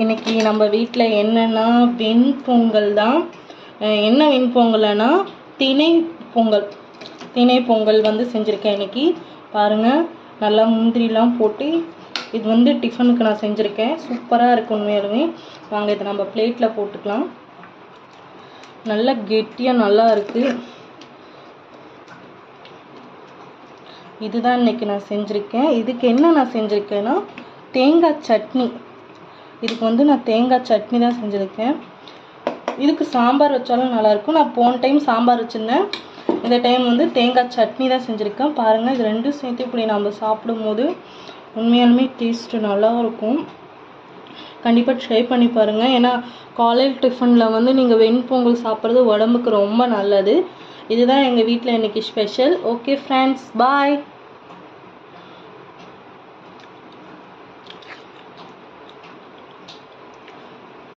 இன்றைக்கி நம்ம வீட்டில் என்னென்னா வெண்பொங்கல் தான். என்ன வெண்பொங்கல்னா திணை பொங்கல் வந்து செஞ்சுருக்கேன் இன்றைக்கி. பாருங்கள், நல்லா முந்திரிலாம் போட்டு இது வந்து டிஃபனுக்கு நான் செஞ்சுருக்கேன். சூப்பராக இருக்கும் உண்மையாலுமே. வாங்க இதை நம்ம பிளேட்டில் போட்டுக்கலாம். நல்லா கெட்டியாக நல்லா இருக்குது. இதுதான் இன்றைக்கி நான் செஞ்சுருக்கேன். இதுக்கு என்ன நான் செஞ்சுருக்கேன்னா தேங்காய் சட்னி. இதுக்கு வந்து நான் தேங்காய் சட்னி தான் செஞ்சுருக்கேன். இதுக்கு சாம்பார் வச்சாலும் நல்லாயிருக்கும். நான் போன டைம் சாம்பார் வச்சுருந்தேன். இந்த டைம் வந்து தேங்காய் சட்னி தான் செஞ்சுருக்கேன். பாருங்கள், இது ரெண்டும் சேர்த்து இப்படி நம்ம சாப்பிடும்போது உண்மையாலுமே டேஸ்ட்டு நல்லாயிருக்கும். கண்டிப்பாக ட்ரை பண்ணி பாருங்கள். ஏன்னா காலையில் டிஃபனில் வந்து நீங்கள் வெண்பொங்கல் சாப்பிட்றது உடம்புக்கு ரொம்ப நல்லது. இதுதான் எங்கள் வீட்டில் இன்றைக்கி ஸ்பெஷல். ஓகே ஃப்ரெண்ட்ஸ், பாய்.